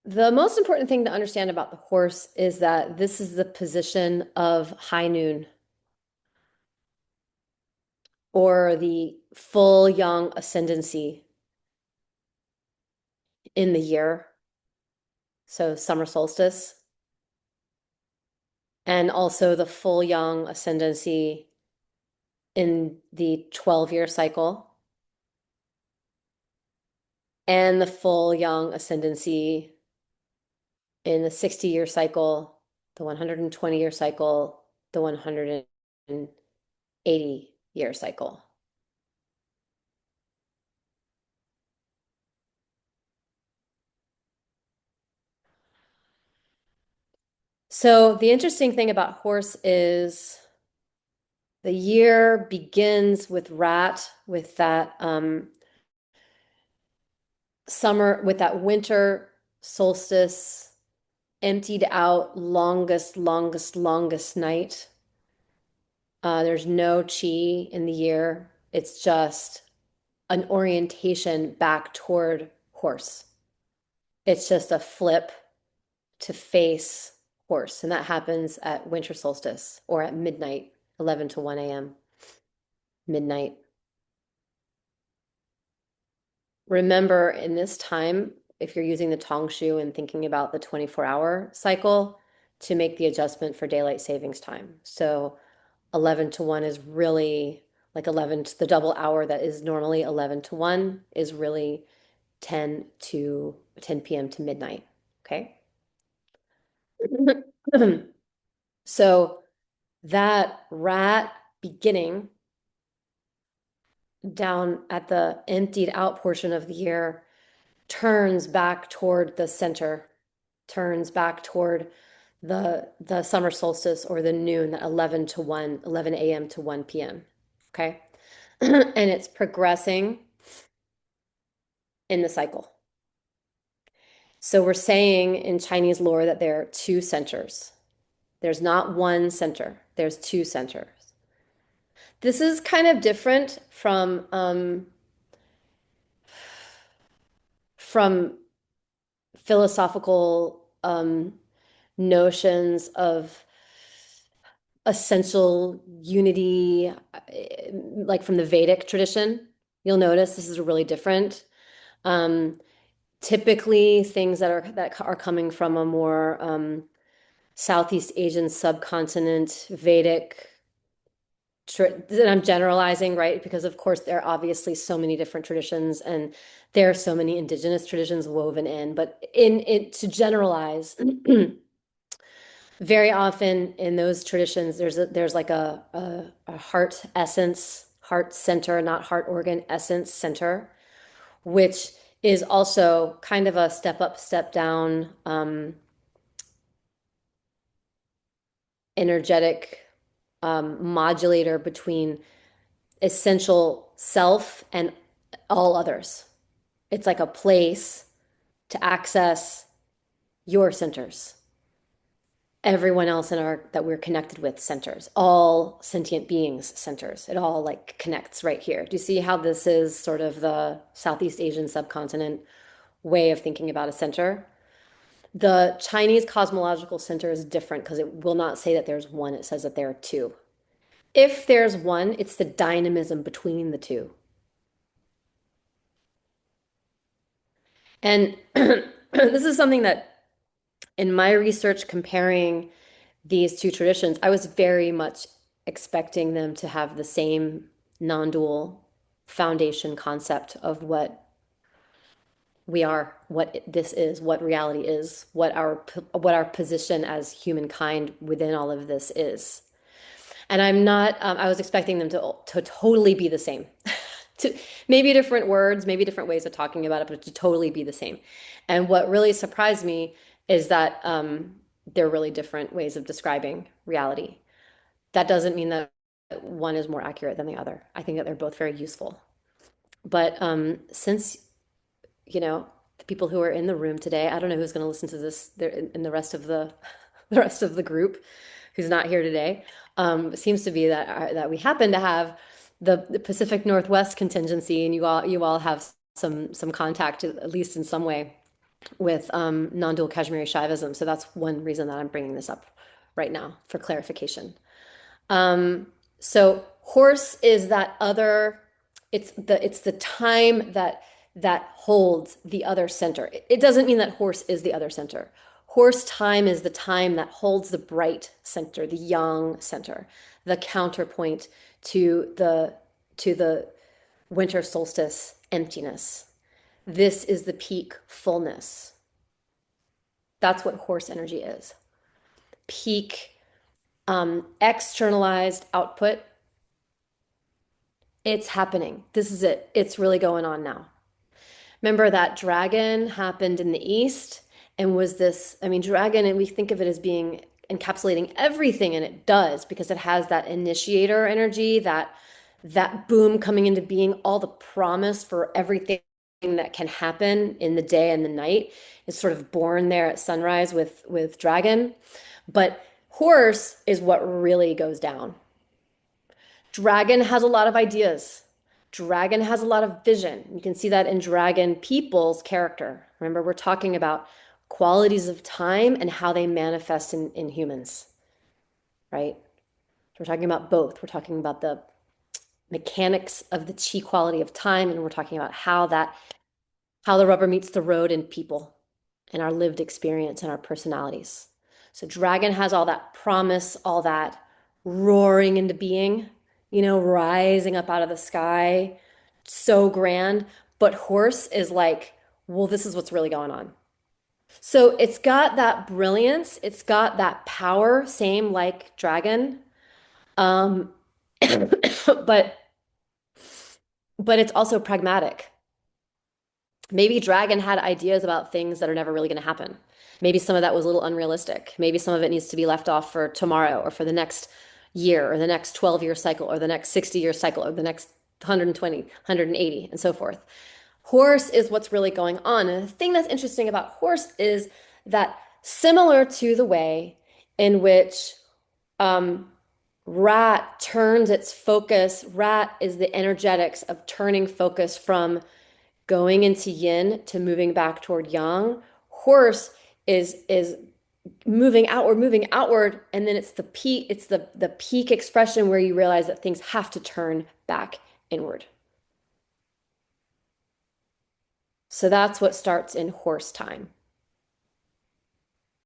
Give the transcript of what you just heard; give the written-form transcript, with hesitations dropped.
The most important thing to understand about the horse is that this is the position of high noon or the full young ascendancy in the year. So summer solstice, and also the full young ascendancy in the 12-year cycle, and the full young ascendancy in the 60-year cycle, the 120-year cycle, the 180-year cycle. So the interesting thing about horse is the year begins with rat, with that summer, with that winter solstice, emptied out longest night. There's no chi in the year. It's just an orientation back toward horse. It's just a flip to face horse. And that happens at winter solstice or at midnight, 11 to 1 a.m., midnight. Remember, in this time, if you're using the Tong Shu and thinking about the 24-hour cycle, to make the adjustment for daylight savings time. So 11 to 1 is really like 11 to the double hour that is normally 11 to 1 is really 10 p.m. to midnight. Okay. So that rat beginning down at the emptied out portion of the year turns back toward the center, turns back toward the summer solstice or the noon, 11 to 1, 11 a.m. to 1 p.m. Okay. And it's progressing in the cycle. So we're saying in Chinese lore that there are two centers. There's not one center, there's two centers. This is kind of different from philosophical notions of essential unity, like from the Vedic tradition. You'll notice this is really different. Um, Typically, things that are coming from a more Southeast Asian subcontinent Vedic. And I'm generalizing, right? Because of course there are obviously so many different traditions, and there are so many indigenous traditions woven in. But in it to generalize, very often in those traditions, there's like a heart essence, heart center, not heart organ essence center, which is also kind of a step up, step down energetic modulator between essential self and all others. It's like a place to access your centers, everyone else in our that we're connected with centers, all sentient beings centers. It all like connects right here. Do you see how this is sort of the Southeast Asian subcontinent way of thinking about a center? The Chinese cosmological center is different because it will not say that there's one, it says that there are two. If there's one, it's the dynamism between the two. And this is something that in my research comparing these two traditions, I was very much expecting them to have the same non-dual foundation concept of what we are, what this is, what reality is, what our position as humankind within all of this is. And I'm not, I was expecting them to totally be the same. To maybe different words, maybe different ways of talking about it, but to totally be the same. And what really surprised me is that they're really different ways of describing reality. That doesn't mean that one is more accurate than the other. I think that they're both very useful. But since, the people who are in the room today, I don't know who's going to listen to this in the rest of the rest of the group who's not here today. It seems to be that we happen to have the Pacific Northwest contingency, and you all have some contact at least in some way. with non-dual Kashmiri Shaivism. So that's one reason that I'm bringing this up right now for clarification. Um, so horse is that other, it's the time that holds the other center. It doesn't mean that horse is the other center. Horse time is the time that holds the bright center, the yang center, the counterpoint to the winter solstice emptiness. This is the peak fullness. That's what horse energy is. Peak externalized output. It's happening. This is it. It's really going on now. Remember that dragon happened in the east and was this, I mean, dragon, and we think of it as being encapsulating everything, and it does because it has that initiator energy, that boom coming into being, all the promise for everything that can happen in the day and the night is sort of born there at sunrise with dragon. But horse is what really goes down. Dragon has a lot of ideas. Dragon has a lot of vision. You can see that in dragon people's character. Remember, we're talking about qualities of time and how they manifest in humans, right? We're talking about both. We're talking about the mechanics of the chi quality of time, and we're talking about how the rubber meets the road in people and our lived experience and our personalities. So dragon has all that promise, all that roaring into being, rising up out of the sky, so grand. But horse is like, well, this is what's really going on. So it's got that brilliance, it's got that power, same like dragon. Um, but but it's also pragmatic. Maybe Dragon had ideas about things that are never really going to happen. Maybe some of that was a little unrealistic. Maybe some of it needs to be left off for tomorrow or for the next year or the next 12-year cycle or the next 60-year cycle or the next 120, 180, and so forth. Horse is what's really going on. And the thing that's interesting about horse is that similar to the way in which um, rat turns its focus, rat is the energetics of turning focus from going into yin to moving back toward yang. Horse is moving outward, and then it's the peak, it's the peak expression where you realize that things have to turn back inward. So that's what starts in horse time.